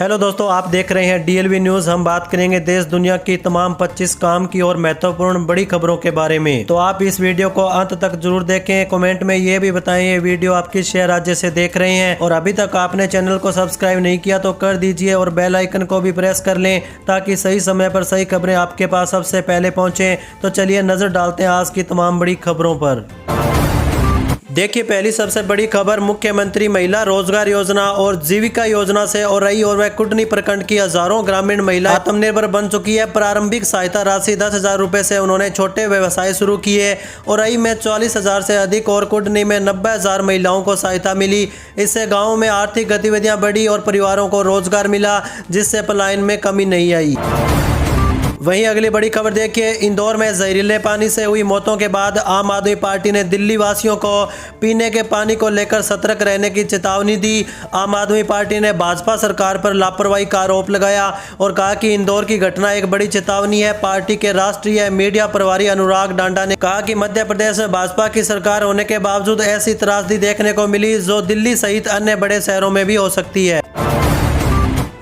Hello दोस्तों, आप देख रहे हैं डीएलवी न्यूज़। हम बात करेंगे देश दुनिया की तमाम 25 काम की और महत्वपूर्ण बड़ी खबरों के बारे में। तो आप इस वीडियो को अंत तक जरूर देखें। कमेंट में ये भी बताएं ये वीडियो आप किस शहर राज्य से देख रहे हैं, और अभी तक आपने चैनल को सब्सक्राइब नहीं किया तो कर दीजिए और बेल आइकन को भी प्रेस कर लें ताकि सही समय पर सही खबरें आपके पास सबसे पहले पहुँचें। तो चलिए नजर डालते हैं आज की तमाम बड़ी खबरों पर। देखिए, पहली सबसे बड़ी खबर मुख्यमंत्री महिला रोजगार योजना और जीविका योजना से और रही, और वह कुटनी प्रखंड की हजारों ग्रामीण महिला आत्मनिर्भर बन चुकी है। प्रारंभिक सहायता राशि 10,000 रुपए से उन्होंने छोटे व्यवसाय शुरू किए और रही में 44,000 से अधिक और कुटनी में 90,000 महिलाओं को सहायता मिली। इससे गाँव में आर्थिक गतिविधियाँ बढ़ी और परिवारों को रोजगार मिला, जिससे पलायन में कमी नहीं आई। वहीं अगली बड़ी खबर देखिए, इंदौर में जहरीले पानी से हुई मौतों के बाद आम आदमी पार्टी ने दिल्ली वासियों को पीने के पानी को लेकर सतर्क रहने की चेतावनी दी। आम आदमी पार्टी ने भाजपा सरकार पर लापरवाही का आरोप लगाया और कहा कि इंदौर की घटना एक बड़ी चेतावनी है। पार्टी के राष्ट्रीय मीडिया प्रभारी अनुराग डांडा ने कहा कि मध्य प्रदेश में भाजपा की सरकार होने के बावजूद ऐसी त्रासदी देखने को मिली जो दिल्ली सहित अन्य बड़े शहरों में भी हो सकती है।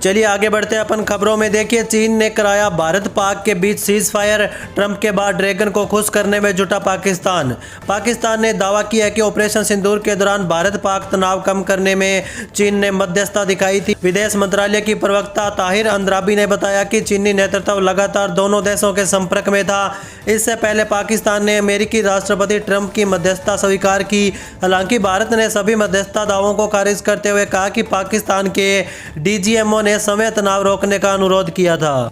चलिए आगे बढ़ते हैं अपन खबरों में। देखिए, चीन ने कराया भारत पाक के बीच सीज फायर। ट्रंप के बाद ड्रैगन को खुश करने में जुटा पाकिस्तान। पाकिस्तान ने दावा किया है कि ऑपरेशन सिंदूर के दौरान भारत पाक तनाव कम करने में चीन ने मध्यस्थता दिखाई थी। विदेश मंत्रालय की प्रवक्ता ताहिर अंद्राबी ने बताया कि चीनी नेतृत्व लगातार दोनों देशों के संपर्क में था। इससे पहले पाकिस्तान ने अमेरिकी राष्ट्रपति ट्रंप की मध्यस्थता स्वीकार की। हालांकि भारत ने सभी मध्यस्थता दावों को खारिज करते हुए कहा कि पाकिस्तान के डीजीएमओ ने समय तनाव रोकने का अनुरोध किया था।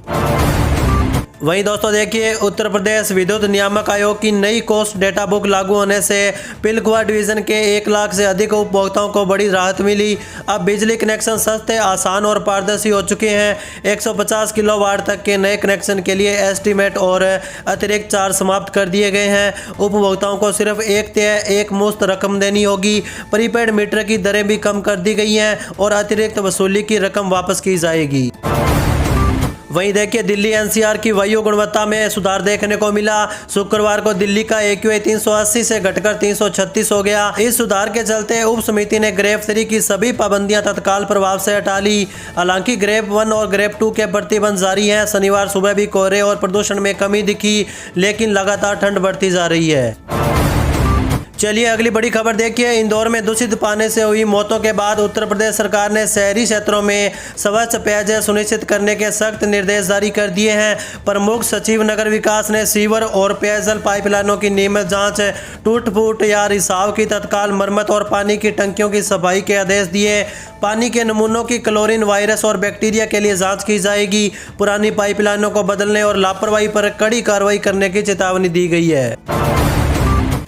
वहीं दोस्तों देखिए, उत्तर प्रदेश विद्युत नियामक आयोग की नई कॉस्ट डेटा बुक लागू होने से पिलखुआ डिवीजन के 1 लाख से अधिक उपभोक्ताओं को बड़ी राहत मिली। अब बिजली कनेक्शन सस्ते, आसान और पारदर्शी हो चुके हैं। 150 किलोवाट तक के नए कनेक्शन के लिए एस्टीमेट और अतिरिक्त चार्ज समाप्त कर दिए गए हैं। उपभोक्ताओं को सिर्फ एक मुश्त रकम देनी होगी। प्रीपेड मीटर की दरें भी कम कर दी गई हैं और अतिरिक्त वसूली की रकम वापस की जाएगी। वहीं देखिए, दिल्ली एनसीआर की वायु गुणवत्ता में सुधार देखने को मिला। शुक्रवार को दिल्ली का AQI 380 से घटकर 336 हो गया। इस सुधार के चलते उप समिति ने ग्रेड 3 की सभी पाबंदियां तत्काल प्रभाव से हटा ली। हालांकि ग्रेड 1 और ग्रेड 2 के प्रतिबंध जारी हैं। शनिवार सुबह भी कोहरे और प्रदूषण में कमी दिखी, लेकिन लगातार ठंड बढ़ती जा रही है। चलिए अगली बड़ी खबर देखिए, इंदौर में दूषित पानी से हुई मौतों के बाद उत्तर प्रदेश सरकार ने शहरी क्षेत्रों में स्वच्छ पेयजल सुनिश्चित करने के सख्त निर्देश जारी कर दिए हैं। प्रमुख सचिव नगर विकास ने सीवर और पेयजल पाइपलाइनों की नियमित जांच, टूट फूट या रिसाव की तत्काल मरम्मत और पानी की टंकियों की सफाई के आदेश दिए। पानी के नमूनों की क्लोरीन, वायरस और बैक्टीरिया के लिए जांच की जाएगी। पुरानी पाइपलाइनों को बदलने और लापरवाही पर कड़ी कार्रवाई करने की चेतावनी दी गई है।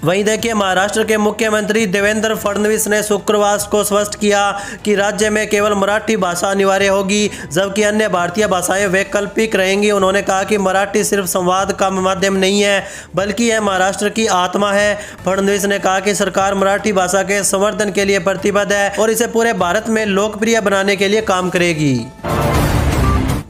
वहीं देखिए, महाराष्ट्र के मुख्यमंत्री देवेंद्र फडणवीस ने शुक्रवार को स्पष्ट किया कि राज्य में केवल मराठी भाषा अनिवार्य होगी, जबकि अन्य भारतीय भाषाएं वैकल्पिक रहेंगी। उन्होंने कहा कि मराठी सिर्फ संवाद का माध्यम नहीं है, बल्कि यह महाराष्ट्र की आत्मा है। फडणवीस ने कहा कि सरकार मराठी भाषा के संवर्धन के लिए प्रतिबद्ध है और इसे पूरे भारत में लोकप्रिय बनाने के लिए काम करेगी।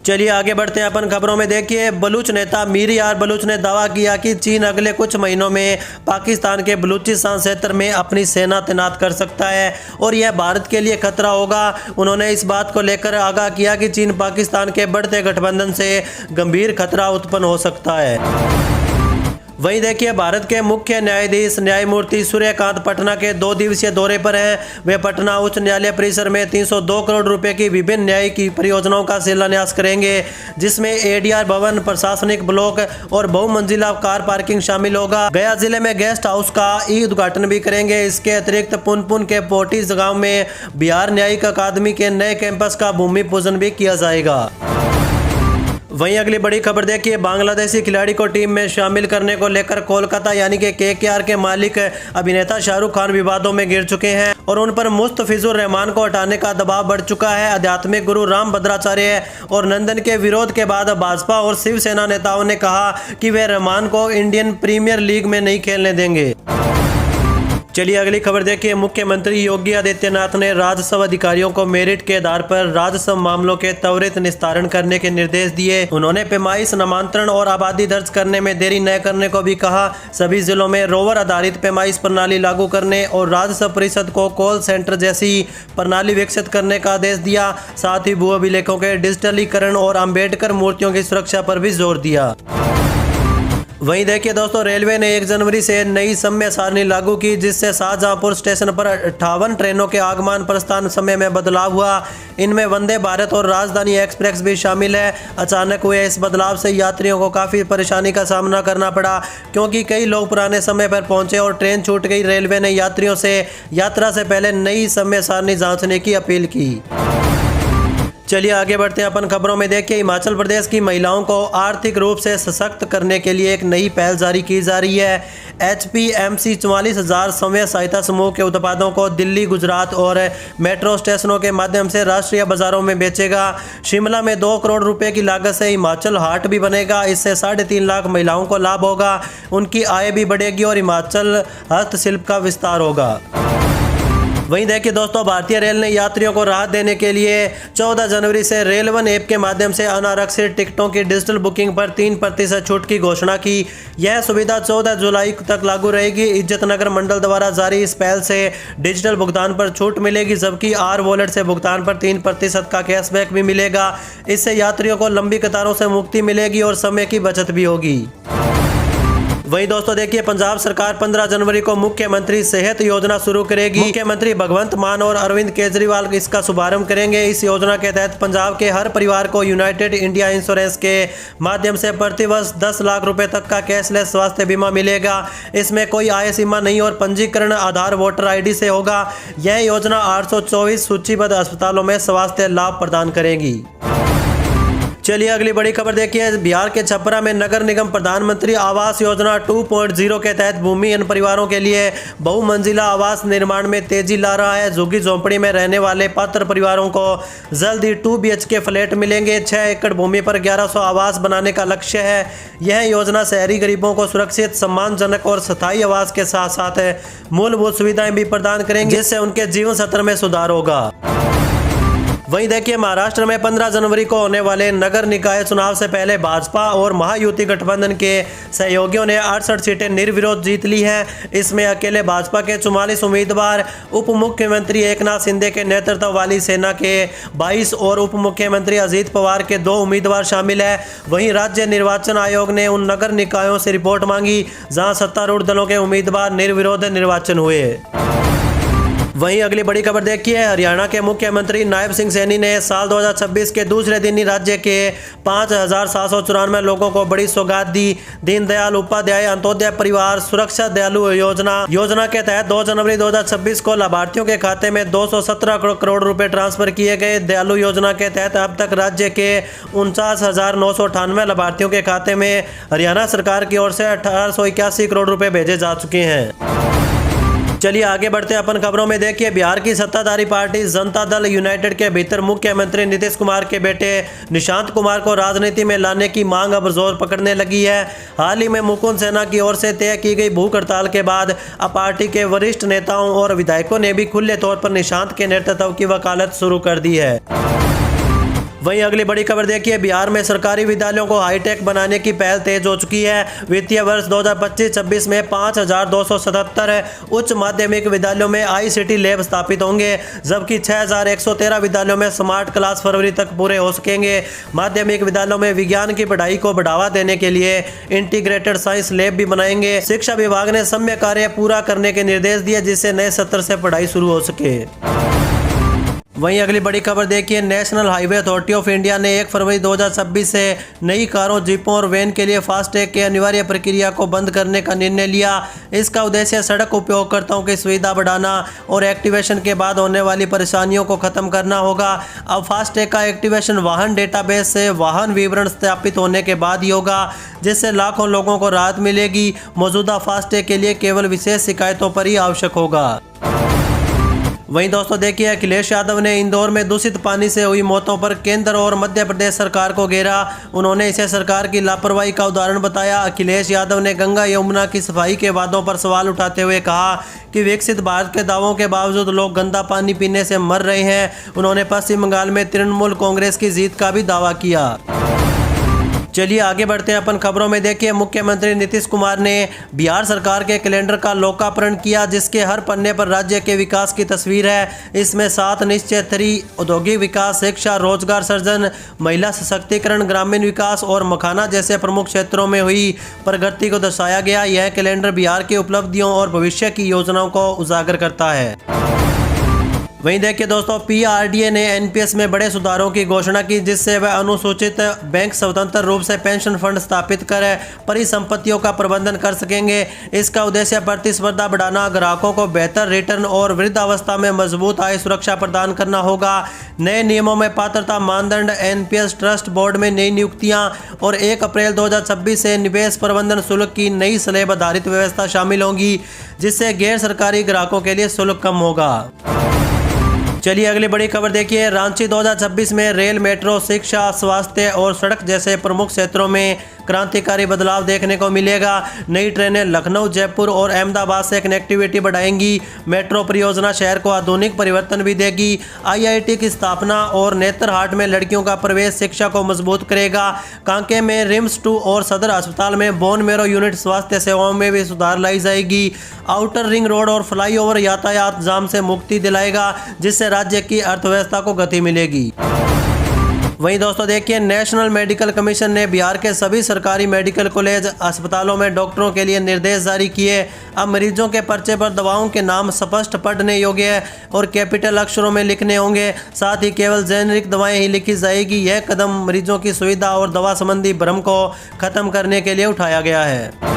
चलिए आगे बढ़ते हैं अपन खबरों में। देखिए, बलूच नेता मीर यार बलूच ने दावा किया कि चीन अगले कुछ महीनों में पाकिस्तान के बलूचिस्तान क्षेत्र में अपनी सेना तैनात कर सकता है और यह भारत के लिए खतरा होगा। उन्होंने इस बात को लेकर आगाह किया कि चीन पाकिस्तान के बढ़ते गठबंधन से गंभीर खतरा उत्पन्न हो सकता है। वहीं देखिए, भारत के मुख्य न्यायाधीश न्यायमूर्ति सूर्यकांत पटना के 2 दिवसीय दौरे पर हैं। वे पटना उच्च न्यायालय परिसर में 302 करोड़ रुपए की विभिन्न न्यायिक परियोजनाओं का शिलान्यास करेंगे, जिसमें ADR भवन, प्रशासनिक ब्लॉक और बहुमंजिला कार पार्किंग शामिल होगा। गया जिले में गेस्ट हाउस का उद्घाटन भी करेंगे। इसके अतिरिक्त पुनपुन के पोटीज गाँव में बिहार न्यायिक अकादमी के नए कैंपस का भूमि पूजन भी किया जाएगा। वहीं अगली बड़ी खबर देखिए, बांग्लादेशी खिलाड़ी को टीम में शामिल करने को लेकर कोलकाता यानी कि KKR के मालिक अभिनेता शाहरुख खान विवादों में गिर चुके हैं और उन पर मुस्तफिजुर रहमान को हटाने का दबाव बढ़ चुका है। आध्यात्मिक गुरु राम भद्राचार्य और नंदन के विरोध के बाद भाजपा और शिवसेना नेताओं ने कहा कि वे रहमान को इंडियन प्रीमियर लीग में नहीं खेलने देंगे। चलिए अगली खबर देखिए। मुख्यमंत्री योगी आदित्यनाथ ने राजस्व अधिकारियों को मेरिट के आधार पर राजस्व मामलों के त्वरित निस्तारण करने के निर्देश दिए। उन्होंने पैमाइश, नामांतरण और आबादी दर्ज करने में देरी न करने को भी कहा। सभी जिलों में रोवर आधारित पैमाइश प्रणाली लागू करने और राजस्व परिषद को कॉल सेंटर जैसी प्रणाली विकसित करने का आदेश दिया। साथ ही भू अभिलेखों के डिजिटलीकरण और अम्बेडकर मूर्तियों की सुरक्षा पर भी जोर दिया। वहीं देखिए दोस्तों, रेलवे ने 1 जनवरी से नई समय सारणी लागू की, जिससे शाहजहांपुर स्टेशन पर 58 ट्रेनों के आगमन प्रस्थान समय में बदलाव हुआ। इनमें वंदे भारत और राजधानी एक्सप्रेस भी शामिल है। अचानक हुए इस बदलाव से यात्रियों को काफ़ी परेशानी का सामना करना पड़ा, क्योंकि कई लोग पुराने समय पर पहुंचे और ट्रेन छूट गई। रेलवे ने यात्रियों से यात्रा से पहले नई समय सारणी जाँचने की अपील की। चलिए आगे बढ़ते हैं अपन खबरों में। देखिए, हिमाचल प्रदेश की महिलाओं को आर्थिक रूप से सशक्त करने के लिए एक नई पहल जारी की जा रही है। HPMC 44,000 स्वयं सहायता समूह के उत्पादों को दिल्ली, गुजरात और मेट्रो स्टेशनों के माध्यम से राष्ट्रीय बाजारों में बेचेगा। शिमला में 2 करोड़ रुपए की लागत से हिमाचल हाट भी बनेगा। इससे 3.5 लाख महिलाओं को लाभ होगा, उनकी आय भी बढ़ेगी और हिमाचल हस्तशिल्प का विस्तार होगा। वहीं देखिए दोस्तों, भारतीय रेल ने यात्रियों को राहत देने के लिए 14 जनवरी से रेल वन ऐप के माध्यम से अनारक्षित टिकटों की डिजिटल बुकिंग पर 3% छूट की घोषणा की। यह सुविधा 14 जुलाई तक लागू रहेगी। इज्जतनगर मंडल द्वारा जारी इस पहल से डिजिटल भुगतान पर छूट मिलेगी, जबकि आर वॉलेट से भुगतान पर 3% का कैशबैक भी मिलेगा। इससे यात्रियों को लंबी कतारों से मुक्ति मिलेगी और समय की बचत भी होगी। वहीं दोस्तों देखिए, पंजाब सरकार 15 जनवरी को मुख्यमंत्री सेहत योजना शुरू करेगी। मुख्यमंत्री भगवंत मान और अरविंद केजरीवाल इसका शुभारंभ करेंगे। इस योजना के तहत पंजाब के हर परिवार को यूनाइटेड इंडिया इंश्योरेंस के माध्यम से प्रतिवर्ष 10 लाख रुपए तक का कैशलेस स्वास्थ्य बीमा मिलेगा। इसमें कोई आय सीमा नहीं और पंजीकरण आधार वोटर ID से होगा। यह योजना 824 सूचीबद्ध अस्पतालों में स्वास्थ्य लाभ प्रदान करेगी। चलिए अगली बड़ी खबर देखिए। बिहार के छपरा में नगर निगम प्रधानमंत्री आवास योजना 2.0 के तहत भूमिहीन परिवारों के लिए बहुमंजिला आवास निर्माण में तेजी ला रहा है। झुग्गी झोंपड़ी में रहने वाले पात्र परिवारों को जल्द ही 2 BHK फ्लैट मिलेंगे। 6 एकड़ भूमि पर 1100 आवास बनाने का लक्ष्य है। यह योजना शहरी गरीबों को सुरक्षित, सम्मानजनक और स्थायी आवास के साथ साथ मूलभूत सुविधाएं भी प्रदान करेंगी, जिससे उनके जीवन स्तर में सुधार होगा। वहीं देखिए, महाराष्ट्र में 15 जनवरी को होने वाले नगर निकाय चुनाव से पहले भाजपा और महायुति गठबंधन के सहयोगियों ने 68 सीटें निर्विरोध जीत ली हैं। इसमें अकेले भाजपा के 44 उम्मीदवार, उप मुख्यमंत्री एकनाथ शिंदे के नेतृत्व वाली सेना के 22 और उप मुख्यमंत्री अजीत पवार के 2 उम्मीदवार शामिल हैं। वहीं राज्य निर्वाचन आयोग ने उन नगर निकायों से रिपोर्ट मांगी जहां सत्तारूढ़ दलों के उम्मीदवार निर्विरोध निर्वाचन हुए। वहीं अगली बड़ी खबर देखिए। हरियाणा के मुख्यमंत्री नायब सिंह सैनी ने साल 2026 के दूसरे दिन ही राज्य के 5,794 लोगों को बड़ी सौगात दी। दीनदयाल उपाध्याय अंत्योदय परिवार सुरक्षा दयालु योजना के तहत 2 जनवरी 2026 को लाभार्थियों के खाते में 217 करोड़ रुपए ट्रांसफर किए गए। दयालु योजना के तहत अब तक राज्य के 49,998 लाभार्थियों के खाते में हरियाणा सरकार की ओर से 1881 करोड़ रुपए भेजे जा चुके हैं। चलिए आगे बढ़ते हैं अपन खबरों में। देखिए, बिहार की सत्ताधारी पार्टी जनता दल यूनाइटेड के भीतर मुख्यमंत्री नीतीश कुमार के बेटे निशांत कुमार को राजनीति में लाने की मांग अब जोर पकड़ने लगी है। हाल ही में मुकुंद सेना की ओर से तय की गई भूख हड़ताल के बाद अब पार्टी के वरिष्ठ नेताओं और विधायकों ने भी खुले तौर पर निशांत के नेतृत्व की वकालत शुरू कर दी है। वहीं अगली बड़ी खबर देखिए। बिहार में सरकारी विद्यालयों को हाईटेक बनाने की पहल तेज हो चुकी है। वित्तीय वर्ष 2025-26 में 5,277 उच्च माध्यमिक विद्यालयों में ICT लैब स्थापित होंगे, जबकि 6,113 विद्यालयों में स्मार्ट क्लास फरवरी तक पूरे हो सकेंगे। माध्यमिक विद्यालयों में विज्ञान की पढ़ाई को बढ़ावा देने के लिए इंटीग्रेटेड साइंस लैब भी बनाएंगे। शिक्षा विभाग ने समय कार्य पूरा करने के निर्देश दिए, जिससे नए सत्र से पढ़ाई शुरू हो सके। वहीं अगली बड़ी खबर देखिए। National highway authority of India ने 1 फरवरी 2026 से नई कारों, जीपों और वैन के लिए फास्टैग की अनिवार्य प्रक्रिया को बंद करने का निर्णय लिया। इसका उद्देश्य सड़क उपयोगकर्ताओं की सुविधा बढ़ाना और एक्टिवेशन के बाद होने वाली परेशानियों को खत्म करना होगा। अब फास्टैग का एक्टिवेशन वाहन डेटाबेस से वाहन विवरण स्थापित होने के बाद ही होगा, जिससे लाखों लोगों को राहत मिलेगी। मौजूदा फास्टैग के लिए केवल विशेष शिकायतों पर ही आवश्यक होगा। वहीं दोस्तों देखिए, अखिलेश यादव ने इंदौर में दूषित पानी से हुई मौतों पर केंद्र और मध्य प्रदेश सरकार को घेरा। उन्होंने इसे सरकार की लापरवाही का उदाहरण बताया। अखिलेश यादव ने गंगा यमुना की सफाई के वादों पर सवाल उठाते हुए कहा कि विकसित भारत के दावों के बावजूद लोग गंदा पानी पीने से मर रहे हैं। उन्होंने पश्चिम बंगाल में तृणमूल कांग्रेस की जीत का भी दावा किया। चलिए आगे बढ़ते हैं अपन खबरों में। देखिए, मुख्यमंत्री नीतीश कुमार ने बिहार सरकार के कैलेंडर का लोकार्पण किया, जिसके हर पन्ने पर राज्य के विकास की तस्वीर है। इसमें 7 निश्चय 3 औद्योगिक विकास, शिक्षा, रोजगार सृजन, महिला सशक्तिकरण, ग्रामीण विकास और मखाना जैसे प्रमुख क्षेत्रों में हुई प्रगति को दर्शाया गया। यह कैलेंडर बिहार की उपलब्धियों और भविष्य की योजनाओं को उजागर करता है। वहीं देखिए दोस्तों, पीआरडीए ने एनपीएस में बड़े सुधारों की घोषणा की, जिससे वह अनुसूचित बैंक स्वतंत्र रूप से पेंशन फंड स्थापित कर परिसंपत्तियों का प्रबंधन कर सकेंगे। इसका उद्देश्य प्रतिस्पर्धा बढ़ाना, ग्राहकों को बेहतर रिटर्न और वृद्धावस्था में मजबूत आय सुरक्षा प्रदान करना होगा। नए नियमों में पात्रता मानदंड, एनपीएस ट्रस्ट बोर्ड में नई नियुक्तियां और 1 अप्रैल 2026 से निवेश प्रबंधन शुल्क की नई स्लैब आधारित व्यवस्था शामिल होंगी, जिससे गैर सरकारी ग्राहकों के लिए शुल्क कम होगा। चलिए अगली बड़ी खबर देखिए, रांची 2026 में रेल, मेट्रो, शिक्षा, स्वास्थ्य और सड़क जैसे प्रमुख क्षेत्रों में क्रांतिकारी बदलाव देखने को मिलेगा। नई ट्रेनें लखनऊ, जयपुर और अहमदाबाद से कनेक्टिविटी बढ़ाएंगी। मेट्रो परियोजना शहर को आधुनिक परिवर्तन भी देगी। आईआईटी की स्थापना और नेतरहाट में लड़कियों का प्रवेश शिक्षा को मजबूत करेगा। कांके में रिम्स 2 और सदर अस्पताल में बोन मेरो यूनिट स्वास्थ्य सेवाओं में भी सुधार लाई जाएगी। आउटर रिंग रोड और फ्लाईओवर यातायात जाम से मुक्ति दिलाएगा, जिससे राज्य की अर्थव्यवस्था को गति मिलेगी। वहीं दोस्तों देखिए, नेशनल मेडिकल कमीशन ने बिहार के सभी सरकारी मेडिकल कॉलेज अस्पतालों में डॉक्टरों के लिए निर्देश जारी किए। अब मरीजों के पर्चे पर दवाओं के नाम स्पष्ट पढ़ने योग्य और कैपिटल अक्षरों में लिखने होंगे। साथ ही केवल जेनेरिक दवाएं ही लिखी जाएगी। यह कदम मरीजों की सुविधा और दवा संबंधी भ्रम को खत्म करने के लिए उठाया गया है।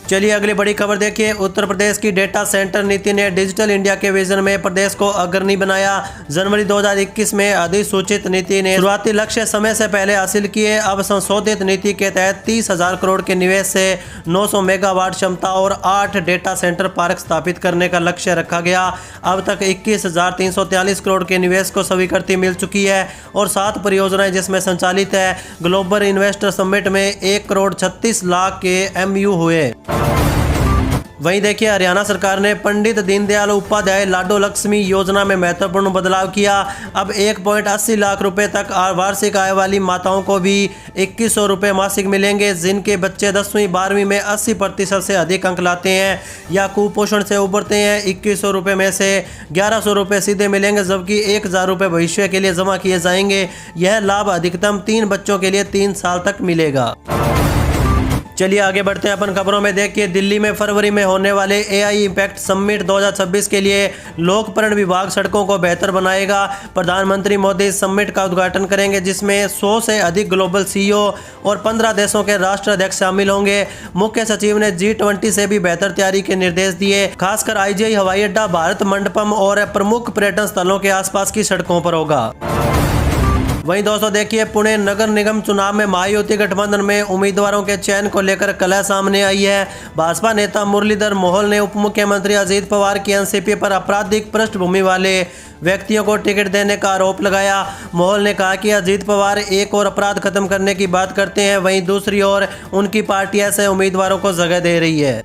चलिए अगली बड़ी खबर देखिए, उत्तर प्रदेश की डेटा सेंटर नीति ने डिजिटल इंडिया के विजन में प्रदेश को अग्रणी बनाया। जनवरी 2021 में अधिसूचित नीति ने शुरुआती लक्ष्य समय से पहले हासिल किए। अब संशोधित नीति के तहत 30,000 करोड़ के निवेश से 900 मेगावाट क्षमता और 8 डेटा सेंटर पार्क स्थापित करने का लक्ष्य रखा गया। अब तक 21,343 करोड़ के निवेश को स्वीकृति मिल चुकी है और 7 परियोजनाएं जिसमें संचालित है। ग्लोबल इन्वेस्टर समिट में 1 करोड़ 36 लाख के MU हुए। वहीं देखिए, हरियाणा सरकार ने पंडित दीनदयाल उपाध्याय लाडो लक्ष्मी योजना में महत्वपूर्ण बदलाव किया। अब 1.80 लाख रुपए तक वार्षिक आय वाली माताओं को भी 2100 रुपये मासिक मिलेंगे, जिनके बच्चे 10वीं 12वीं में 80% से अधिक अंक लाते हैं या कुपोषण से उबरते हैं। 2100 रुपये में से 1100 रुपये सीधे मिलेंगे, जबकि 1000 रुपये भविष्य के लिए जमा किए जाएंगे। यह लाभ अधिकतम 3 बच्चों के लिए 3 साल तक मिलेगा। चलिए आगे बढ़ते हैं अपन खबरों में। देखिए, दिल्ली में फरवरी में होने वाले AI इम्पैक्ट समिट 2026 के लिए लोक विभाग सड़कों को बेहतर बनाएगा। प्रधानमंत्री मोदी इस समिट का उद्घाटन करेंगे, जिसमें 100 से अधिक ग्लोबल CEO और 15 देशों के राष्ट्राध्यक्ष शामिल होंगे। मुख्य सचिव ने G20 से भी बेहतर तैयारी के निर्देश दिए। खासकर IGI हवाई अड्डा, भारत मंडपम और प्रमुख पर्यटन स्थलों के आसपास की सड़कों पर होगा। वहीं दोस्तों देखिए, पुणे नगर निगम चुनाव में महायुति गठबंधन में उम्मीदवारों के चयन को लेकर कलह सामने आई है। भाजपा नेता मुरलीधर मोहोल ने उप मुख्यमंत्री अजित पवार की एनसीपी पर आपराधिक पृष्ठभूमि वाले व्यक्तियों को टिकट देने का आरोप लगाया। मोहोल ने कहा कि अजित पवार एक और अपराध खत्म करने की बात करते हैं, वहीं दूसरी ओर उनकी पार्टी ऐसे उम्मीदवारों को जगह दे रही है।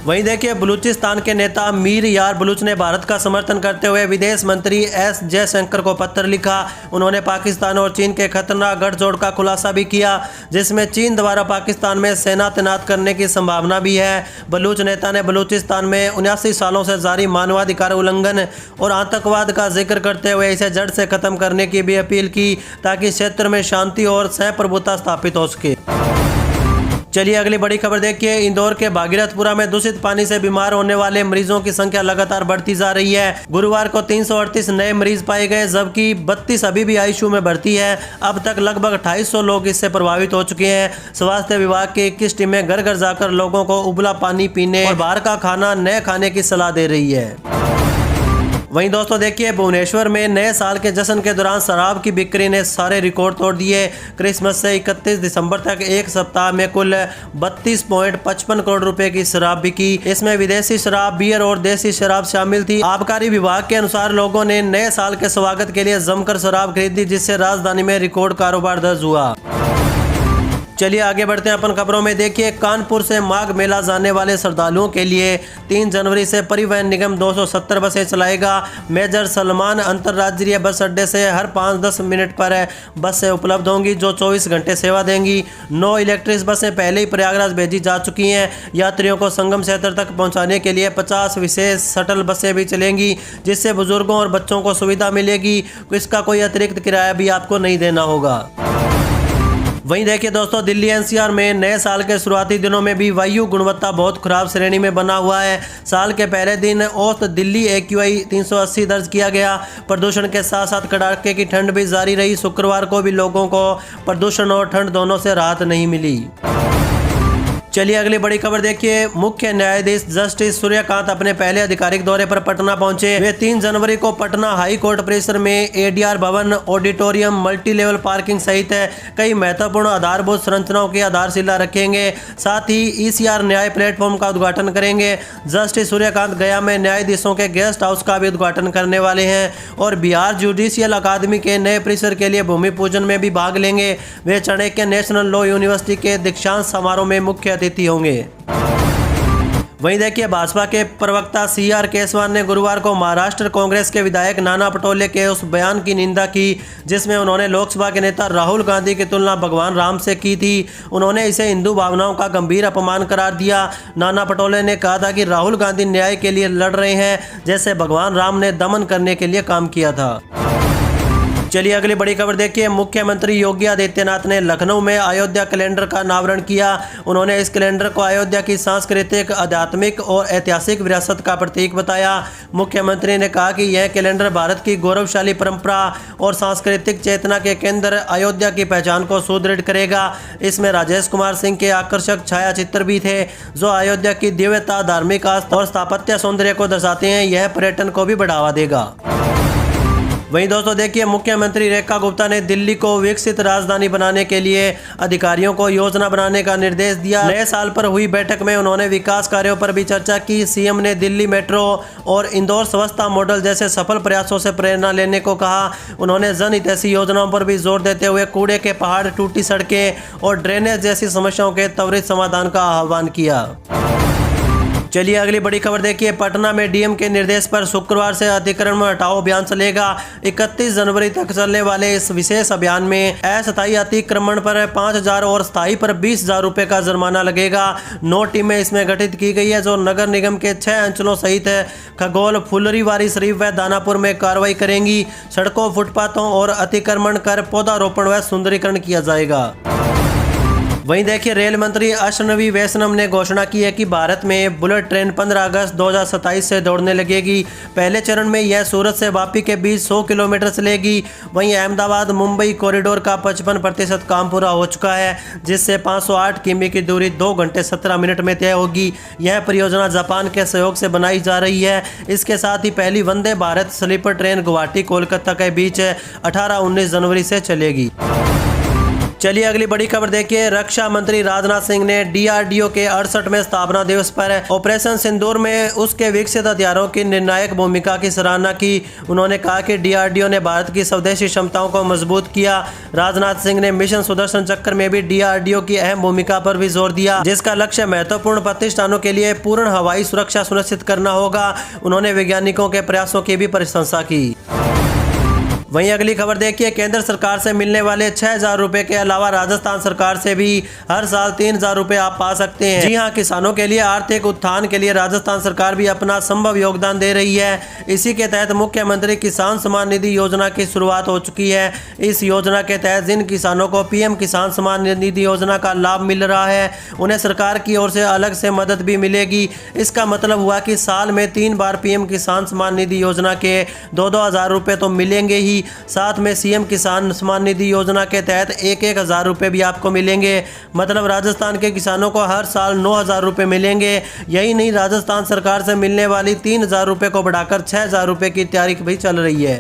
वहीं देखिए, बलूचिस्तान के नेता मीर यार बलूच ने भारत का समर्थन करते हुए विदेश मंत्री S जयशंकर को पत्र लिखा। उन्होंने पाकिस्तान और चीन के खतरनाक गठजोड़ का खुलासा भी किया, जिसमें चीन द्वारा पाकिस्तान में सेना तैनात करने की संभावना भी है। बलूच नेता ने बलूचिस्तान में 79 सालों से जारी मानवाधिकार उल्लंघन और आतंकवाद का जिक्र करते हुए इसे जड़ से खत्म करने की भी अपील की, ताकि क्षेत्र में शांति और सहप्रभुता स्थापित हो सके। चलिए अगली बड़ी खबर देखिए, इंदौर के भागीरथपुरा में दूषित पानी से बीमार होने वाले मरीजों की संख्या लगातार बढ़ती जा रही है। गुरुवार को 338 नए मरीज पाए गए, जबकि 32 अभी भी आईसीयू में भर्ती है। अब तक लगभग 250 लोग इससे प्रभावित हो चुके हैं। स्वास्थ्य विभाग की 21 टीमें घर घर जाकर लोगों को उबला पानी पीने और बाहर का खाना न खाने की सलाह दे रही है। वहीं दोस्तों देखिए, भुवनेश्वर में नए साल के जश्न के दौरान शराब की बिक्री ने सारे रिकॉर्ड तोड़ दिए। क्रिसमस से 31 दिसंबर तक एक सप्ताह में कुल 32.55 करोड़ रुपए की शराब बिकी। इसमें विदेशी शराब, बियर और देसी शराब शामिल थी। आबकारी विभाग के अनुसार लोगों ने नए साल के स्वागत के लिए जमकर शराब खरीदी, जिससे राजधानी में रिकॉर्ड कारोबार दर्ज हुआ। चलिए आगे बढ़ते हैं अपन खबरों में। देखिए, कानपुर से माघ मेला जाने वाले श्रद्धालुओं के लिए 3 जनवरी से परिवहन निगम 270 बसें चलाएगा। मेजर सलमान अंतर्राज्यीय बस अड्डे से हर 5-10 मिनट पर बसें उपलब्ध होंगी, जो 24 घंटे सेवा देंगी। 9 इलेक्ट्रिक बसें पहले ही प्रयागराज भेजी जा चुकी हैं। यात्रियों को संगम क्षेत्र तक पहुंचाने के लिए 50 विशेष शटल बसें भी चलेंगी, जिससे बुजुर्गों और बच्चों को सुविधा मिलेगी। इसका कोई अतिरिक्त किराया भी आपको नहीं देना होगा। वहीं देखिए दोस्तों, दिल्ली एनसीआर में नए साल के शुरुआती दिनों में भी वायु गुणवत्ता बहुत खराब श्रेणी में बना हुआ है। साल के पहले दिन औसत दिल्ली AQI 380 दर्ज किया गया। प्रदूषण के साथ साथ कड़ाके की ठंड भी जारी रही। शुक्रवार को भी लोगों को प्रदूषण और ठंड दोनों से राहत नहीं मिली। चलिए अगली बड़ी खबर देखिए। मुख्य न्यायाधीश जस्टिस सूर्यकांत अपने पहले आधिकारिक दौरे पर पटना पहुंचे। वे 3 जनवरी को पटना हाई कोर्ट परिसर में ADR भवन, ऑडिटोरियम, मल्टी लेवल पार्किंग सहित कई महत्वपूर्ण आधारभूत संरचनाओं की आधारशिला रखेंगे। साथ ही ECR न्याय प्लेटफॉर्म का उद्घाटन करेंगे। जस्टिस सूर्यकांत गया में न्यायाधीशों के गेस्ट हाउस का भी उद्घाटन करने वाले हैं और बिहार जुडिशियल अकादमी के नए परिसर के लिए भूमि पूजन में भी भाग लेंगे। वे चाणक्य नेशनल लॉ यूनिवर्सिटी के दीक्षांत समारोह में मुख्य अतिथि होंगे। वहीं देखिए, भाजपा के प्रवक्ता CR केसवान ने गुरुवार को महाराष्ट्र कांग्रेस के विधायक नाना पटोले के उस बयान की निंदा की जिसमें उन्होंने लोकसभा के नेता राहुल गांधी की तुलना भगवान राम से की थी। उन्होंने इसे हिंदू भावनाओं का गंभीर अपमान करार दिया। नाना पटोले ने कहा था कि राहुल गांधी न्याय के लिए लड़ रहे हैं, जैसे भगवान राम ने दमन करने के लिए काम किया था। चलिए अगली बड़ी खबर देखिए। मुख्यमंत्री योगी आदित्यनाथ ने लखनऊ में अयोध्या कैलेंडर का अनावरण किया। उन्होंने इस कैलेंडर को अयोध्या की सांस्कृतिक, आध्यात्मिक और ऐतिहासिक विरासत का प्रतीक बताया। मुख्यमंत्री ने कहा कि यह कैलेंडर भारत की गौरवशाली परंपरा और सांस्कृतिक चेतना के केंद्र अयोध्या की पहचान को सुदृढ़ करेगा। इसमें राजेश कुमार सिंह के आकर्षक छायाचित्र भी थे, जो अयोध्या की दिव्यता, धार्मिक आस्था और स्थापत्य सौंदर्य को दर्शाते हैं। यह पर्यटन को भी बढ़ावा देगा। वहीं दोस्तों देखिए, मुख्यमंत्री रेखा गुप्ता ने दिल्ली को विकसित राजधानी बनाने के लिए अधिकारियों को योजना बनाने का निर्देश दिया। नए साल पर हुई बैठक में उन्होंने विकास कार्यों पर भी चर्चा की। CM ने दिल्ली मेट्रो और इंदौर स्वच्छता मॉडल जैसे सफल प्रयासों से प्रेरणा लेने को कहा। उन्होंने जनहितैषी योजनाओं पर भी जोर देते हुए कूड़े के पहाड़, टूटी सड़कें और ड्रेनेज जैसी समस्याओं के त्वरित समाधान का आह्वान किया। चलिए अगली बड़ी खबर देखिए। पटना में DM के निर्देश पर शुक्रवार से अतिक्रमण हटाओ अभियान चलेगा। 31 जनवरी तक चलने वाले इस विशेष अभियान में अस्थायी अतिक्रमण पर 5,000 और स्थायी पर 20,000 रुपए का जुर्माना लगेगा। 9 टीमें इसमें गठित की गई है, जो नगर निगम के 6 अंचलों सहित खगोल, फुलरीवारी शरीफ व दानापुर में कार्रवाई करेंगी। सड़कों, फुटपाथों और अतिक्रमण कर पौधारोपण व सुंदरीकरण किया जाएगा। वहीं देखिए, रेल मंत्री अश्विनी वैष्णव ने घोषणा की है कि भारत में बुलेट ट्रेन 15 अगस्त 2027 से दौड़ने लगेगी। पहले चरण में यह सूरत से वापी के बीच 100 किलोमीटर चलेगी। वहीं अहमदाबाद मुंबई कॉरिडोर का 55% काम पूरा हो चुका है, जिससे 508 किमी की दूरी 2 घंटे 17 मिनट में तय होगी। यह परियोजना जापान के सहयोग से बनाई जा रही है। इसके साथ ही पहली वंदे भारत स्लीपर ट्रेन गुवाहाटी कोलकाता के बीच 18-19 जनवरी से चलेगी। चलिए अगली बड़ी खबर देखिए। रक्षा मंत्री राजनाथ सिंह ने DRDO के 68वें स्थापना दिवस पर ऑपरेशन सिंदूर में उसके विकसित हथियारों की निर्णायक भूमिका की सराहना की। उन्होंने कहा कि DRDO ने भारत की स्वदेशी क्षमताओं को मजबूत किया। राजनाथ सिंह ने मिशन सुदर्शन चक्र में भी DRDO की अहम भूमिका पर भी जोर दिया, जिसका लक्ष्य महत्वपूर्ण प्रतिष्ठानों के लिए पूर्ण हवाई सुरक्षा सुनिश्चित करना होगा। उन्होंने वैज्ञानिकों के प्रयासों की भी प्रशंसा की। वहीं अगली खबर देखिए। केंद्र सरकार से मिलने वाले 6,000 रुपए के अलावा राजस्थान सरकार से भी हर साल 3,000 रुपए आप पा सकते हैं। जी हां, किसानों के लिए आर्थिक उत्थान के लिए राजस्थान सरकार भी अपना संभव योगदान दे रही है। इसी के तहत मुख्यमंत्री किसान सम्मान निधि योजना की शुरुआत हो चुकी है। इस योजना के तहत जिन किसानों को PM किसान सम्मान निधि योजना का लाभ मिल रहा है, उन्हें सरकार की ओर से अलग से मदद भी मिलेगी। इसका मतलब हुआ कि साल में 3 बार PM किसान सम्मान निधि योजना के 2-2 हज़ार रुपए तो मिलेंगे ही, मिलेगी। साथ में सीएम किसान सम्मान निधि योजना के तहत 1,000 रुपये भी आपको मिलेंगे। मतलब राजस्थान के किसानों को हर साल 9,000 रुपये मिलेंगे। यही नहीं, राजस्थान सरकार से मिलने वाली 3,000 रुपये को बढ़ाकर 6,000 रुपये की तैयारी भी चल रही है।